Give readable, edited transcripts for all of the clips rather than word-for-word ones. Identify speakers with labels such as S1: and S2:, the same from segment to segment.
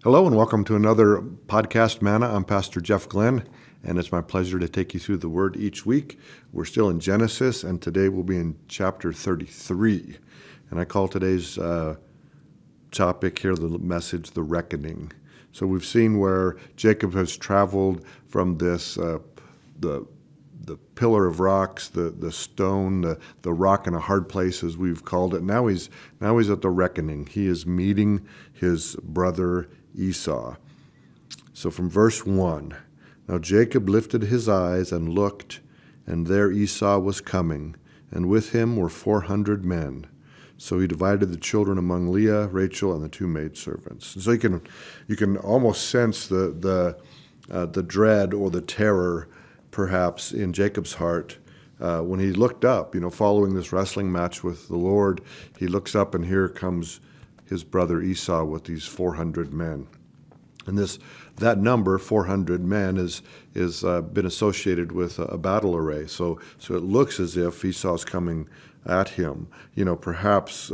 S1: Hello and welcome to another podcast, Manna. I'm Pastor Jeff Glenn, and it's my pleasure to take you through the Word each week. We're still in Genesis, and today we'll be in chapter 33. And I call today's topic here, the message, the reckoning. So we've seen where Jacob has traveled from this, the pillar of rocks, the stone, the rock in a hard place, as we've called it. Now he's at the reckoning. He is meeting his brother Esau. So from verse 1, now Jacob lifted his eyes and looked, and there Esau was coming, and with him were 400 men. So he divided the children among Leah, Rachel, and the two maidservants. And so you can almost sense the dread or the terror, perhaps, in Jacob's heart when he looked up. Following this wrestling match with the Lord, he looks up, and here comes his brother Esau with these 400 men. And that number, 400 men, is been associated with a battle array. So it looks as if Esau's coming at him. Perhaps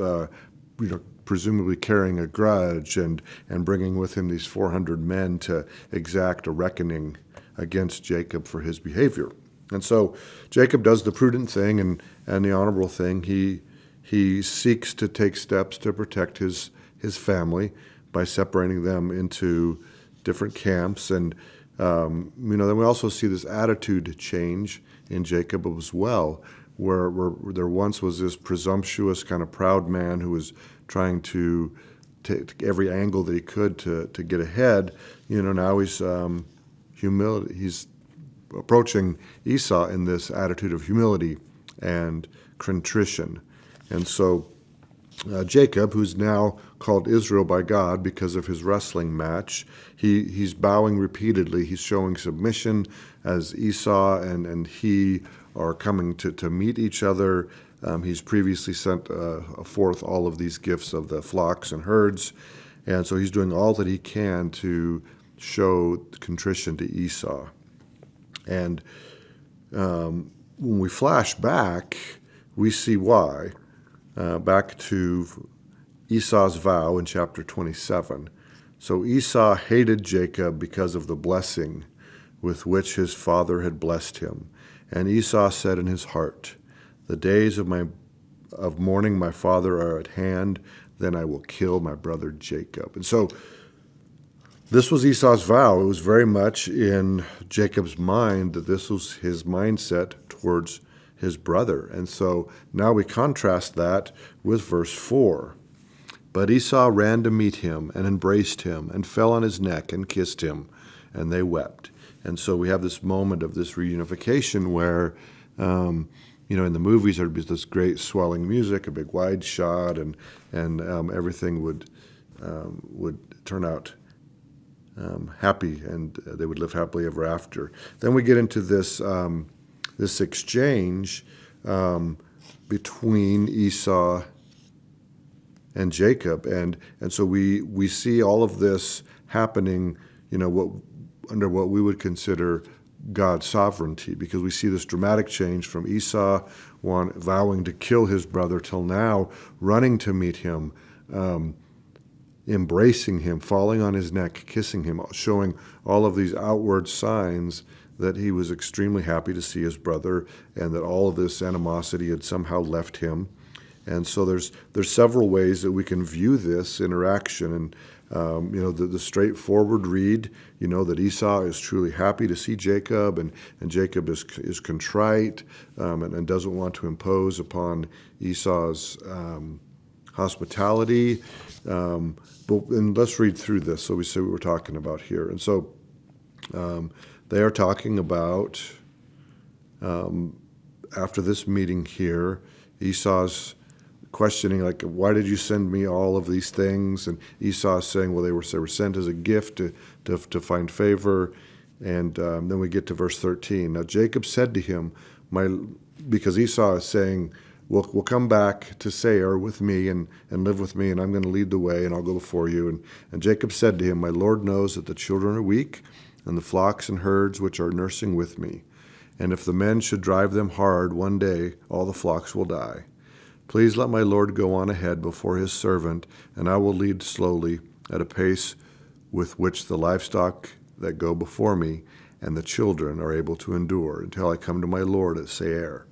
S1: presumably carrying a grudge and bringing with him these 400 men to exact a reckoning against Jacob for his behavior. And so Jacob does the prudent thing and the honorable thing. He seeks to take steps to protect his family by separating them into different camps. And, then we also see this attitude change in Jacob as well, where there once was this presumptuous kind of proud man who was trying to take every angle that he could to get ahead. Now he's humility. He's approaching Esau in this attitude of humility and contrition. And so Jacob, who's now called Israel by God because of his wrestling match, he's bowing repeatedly. He's showing submission as Esau and he are coming to meet each other. He's previously sent forth all of these gifts of the flocks and herds. And so he's doing all that he can to show contrition to Esau. And when we flash back, we see why. Back to Esau's vow in chapter 27. So Esau hated Jacob because of the blessing with which his father had blessed him. And Esau said in his heart, "The days of mourning my father are at hand, then I will kill my brother Jacob." And so this was Esau's vow. It was very much in Jacob's mind that this was his mindset towards his brother. And so now we contrast that with verse 4. But Esau ran to meet him and embraced him and fell on his neck and kissed him, and they wept. And so we have this moment of this reunification where, in the movies there'd be this great swelling music, a big wide shot, and everything would turn out happy, and they would live happily ever after. Then we get into this exchange between Esau and Jacob, and so we see all of this happening, under what we would consider God's sovereignty, because we see this dramatic change from Esau vowing to kill his brother till now running to meet him, embracing him, falling on his neck, kissing him, showing all of these outward signs that he was extremely happy to see his brother and that all of this animosity had somehow left him. And so there's several ways that we can view this interaction. And, the straightforward read, that Esau is truly happy to see Jacob, and Jacob is contrite and doesn't want to impose upon Esau's hospitality. And let's read through this so we see what we're talking about here. And so they are talking about, after this meeting here, Esau's questioning, why did you send me all of these things? And Esau is saying, well, they were sent as a gift to find favor. And then we get to verse 13. Now Jacob said to him, because Esau is saying, we'll come back to Seir with me and live with me, and I'm going to lead the way, and I'll go before you. And Jacob said to him, my Lord knows that the children are weak, and the flocks and herds which are nursing with me. And if the men should drive them hard, one day all the flocks will die. Please let my Lord go on ahead before his servant, and I will lead slowly at a pace with which the livestock that go before me and the children are able to endure until I come to my Lord at Seir.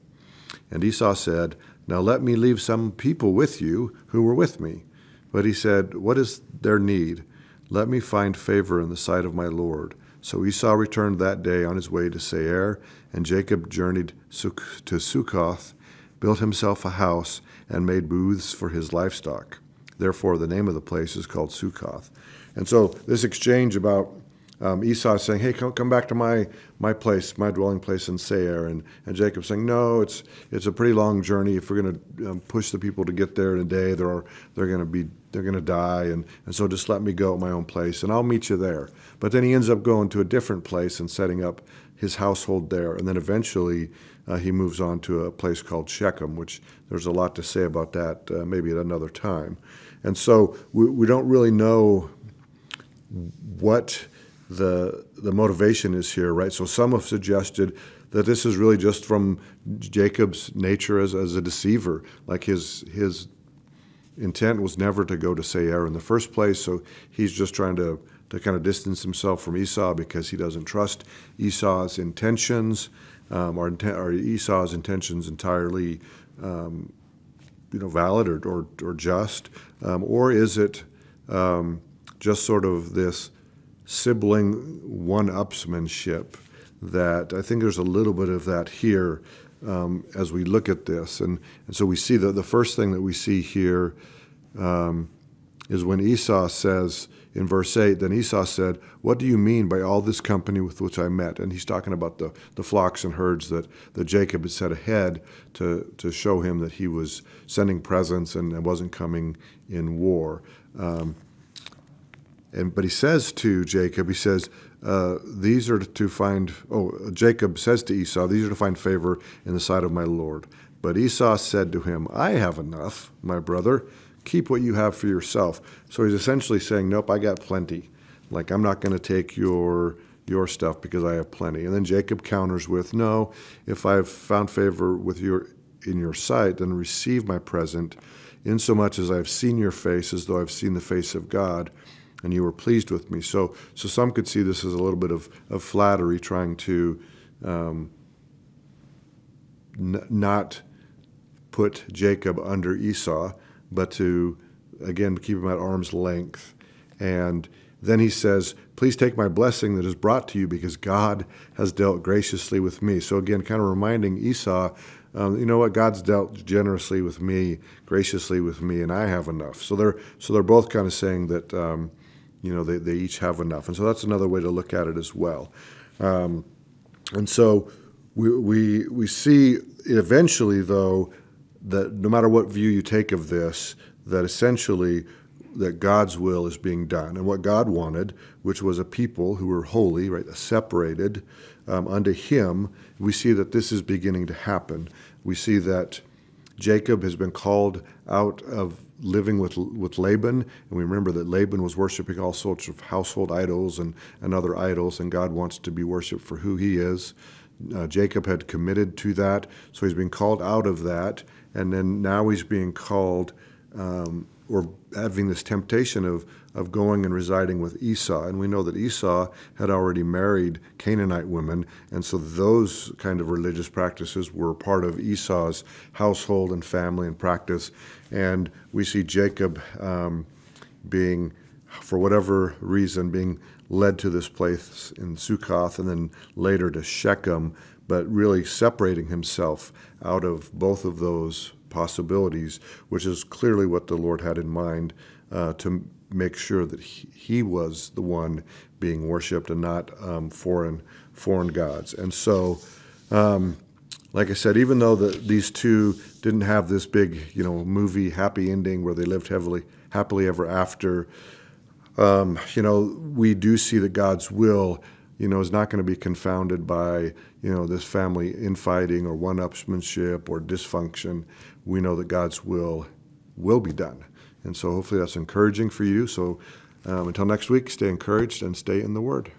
S1: And Esau said, Now let me leave some people with you who were with me. But he said, What is their need? Let me find favor in the sight of my Lord. So Esau returned that day on his way to Seir, and Jacob journeyed to Succoth, built himself a house, and made booths for his livestock. Therefore, the name of the place is called Succoth. And so this exchange about Esau saying, hey, come back to my place, my dwelling place in Seir. And Jacob saying, no, it's a pretty long journey. If we're going to push the people to get there in a day, they're going to die. And so just let me go at my own place, and I'll meet you there. But then he ends up going to a different place and setting up his household there. And then eventually he moves on to a place called Shechem, which there's a lot to say about that maybe at another time. And so we don't really know what the motivation is here, right? So some have suggested that this is really just from Jacob's nature as a deceiver. Like his intent was never to go to Seir in the first place, so he's just trying to kind of distance himself from Esau because he doesn't trust Esau's intentions, or Esau's intentions entirely valid or just, or is it just sort of this sibling one-upsmanship that I think there's a little bit of that here as we look at this. And so we see that the first thing that we see here is when Esau says in verse 8, then Esau said, what do you mean by all this company with which I met? And he's talking about the flocks and herds that Jacob had set ahead to show him that he was sending presents and wasn't coming in war. But he says to Jacob, these are to find, Jacob says to Esau, these are to find favor in the sight of my Lord. But Esau said to him, I have enough, my brother. Keep what you have for yourself. So he's essentially saying, nope, I got plenty. Like, I'm not going to take your stuff because I have plenty. And then Jacob counters with, no, if I've found favor in your sight, then receive my present, insomuch as I've seen your face as though I've seen the face of God, and you were pleased with me. So some could see this as a little bit of flattery, trying to not put Jacob under Esau, but to, again, keep him at arm's length. And then he says, please take my blessing that is brought to you because God has dealt graciously with me. So again, kind of reminding Esau, you know what, God's dealt generously with me, graciously with me, and I have enough. So they're both kind of saying that, they each have enough. And so that's another way to look at it as well. And so we see eventually, though, that no matter what view you take of this, that essentially that God's will is being done. And what God wanted, which was a people who were holy, right, separated unto him, we see that this is beginning to happen. We see that Jacob has been called out of living with Laban, and we remember that Laban was worshiping all sorts of household idols and other idols, and God wants to be worshiped for who he is. Jacob had committed to that, so he's being called out of that, and then now he's being called or having this temptation of going and residing with Esau. And we know that Esau had already married Canaanite women, and so those kind of religious practices were part of Esau's household and family and practice. And we see Jacob being, for whatever reason, being led to this place in Succoth and then later to Shechem, but really separating himself out of both of those possibilities, which is clearly what the Lord had in mind to make sure that he was the one being worshipped and not foreign gods. And so, like I said, even though these two didn't have this big, movie happy ending where they lived happily ever after, we do see that God's will, is not going to be confounded by, this family infighting or one-upsmanship or dysfunction. We know that God's will be done. And so hopefully that's encouraging for you. So until next week, stay encouraged and stay in the Word.